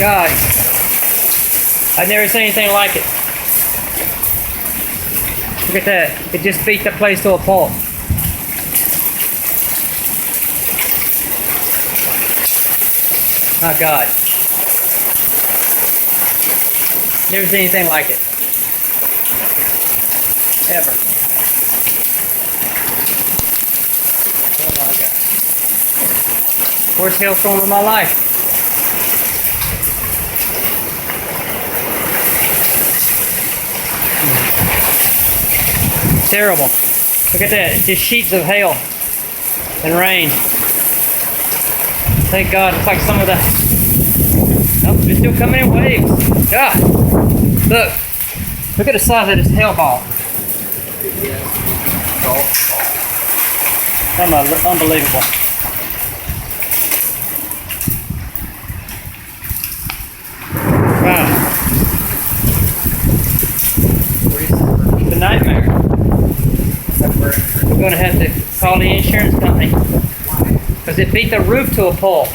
God. I've never seen anything like it. Look at that. It just beat the place to a pulp. My God. Never seen anything like it. Ever. Oh my God. Worst hailstorm of my life. Terrible. Look at that. Just sheets of hail and rain. Thank God. It's like some of the... Nope, it's still coming in waves. God. Look. Look at the size of this hail ball. Unbelievable. Wow. It's a nightmare. We're going to have to call the insurance company because it beat the roof to a pulp.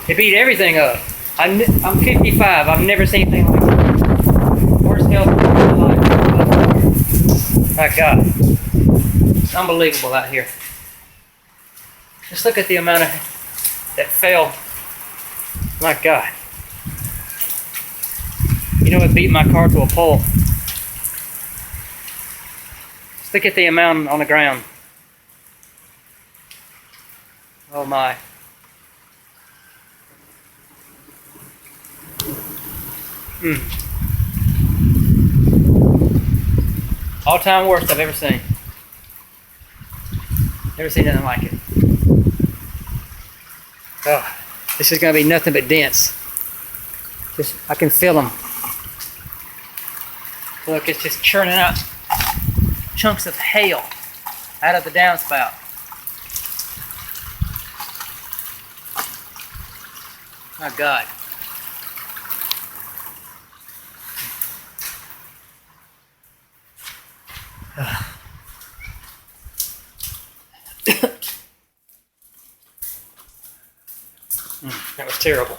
It beat everything up. I'm 55. I've never seen anything like that. Worst hail of my life. My God. It's unbelievable out here. Just look at the amount of that fell. My God. You know it beat my car to a pulp. Just look at the amount on the ground. Oh my. All-time worst I've ever seen. Never seen nothing like it. Oh, this is going to be nothing but dents. Just, I can feel them. Look, it's just churning out chunks of hail out of the downspout. My God. That was terrible.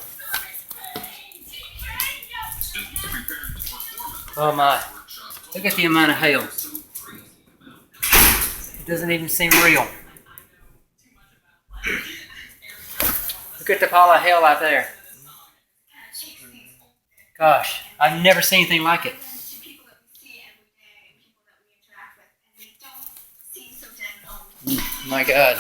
Oh my. Look at the amount of hail. It doesn't even seem real. Look at the pile of hail out there. Gosh, I've never seen anything like it. My God.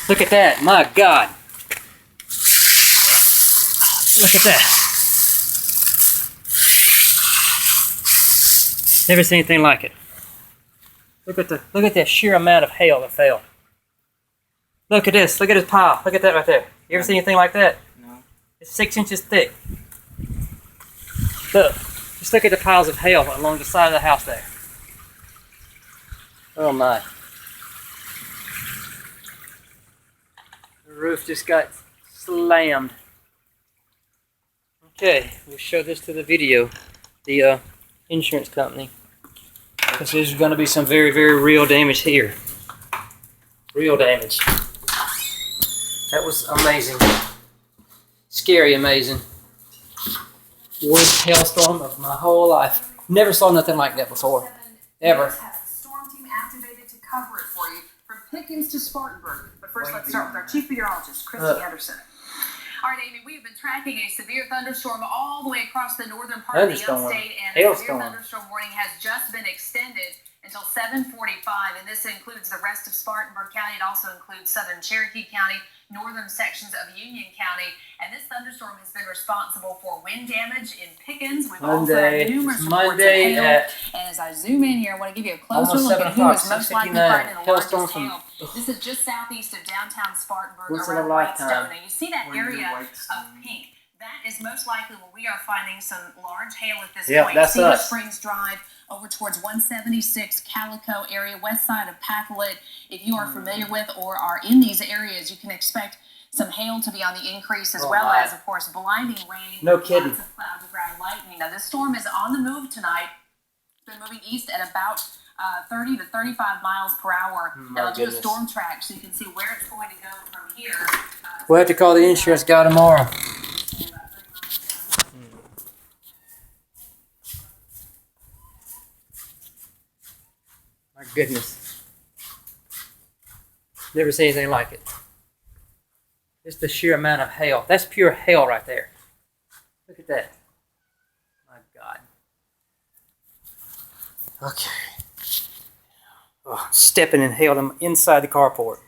Look at that. My God. Look at that. Never seen anything like it. Look at that sheer amount of hail that fell. Look at this. Look at this pile. Look at that right there. You ever seen anything like that? No. It's 6 inches thick. Look. Just look at the piles of hail along the side of the house there. Oh my. The roof just got slammed. Okay, we'll show this to the video. The insurance company. Because there's going to be some very, very real damage here. Real damage. That was amazing. Scary amazing. Worst hailstorm of my whole life. Never saw nothing like that before. Ever. Storm team activated to cover it for you from Pickens to Spartanburg. But first, let's start with our chief meteorologist, Christy Anderson. All right, Amy, we have been tracking a severe thunderstorm all the way across the northern part of the upstate, and the severe thunderstorm warning has just been extended until 7:45, and this includes the rest of Spartanburg County. It also includes southern Cherokee County, northern sections of Union County, and this thunderstorm has been responsible for wind damage in Pickens. We've also had numerous reports of hail. And as I zoom in here, I want to give you a closer look at who is most likely fighting the largest hail. This is just southeast of downtown Spartanburg, around Whitestone, and you see that area of pink. That is most likely where we are finding some large hail at this point. That's Cedar us. Springs Drive over towards 176 Calico area, west side of Pacolet. If you are familiar with or are in these areas, you can expect some hail to be on the increase, as well as, of course, blinding rain. No kidding. Lots of clouds around lightning. Now, this storm is on the move tonight. It's been moving east at about 30 to 35 miles per hour. My And I'll do a goodness. storm track so you can see where it's going to go from here. We'll have to call the insurance guy tomorrow. My goodness. Never seen anything like it. Just the sheer amount of hail. That's pure hail right there. Look at that. My God. Okay. Oh, stepping in hail inside the carport.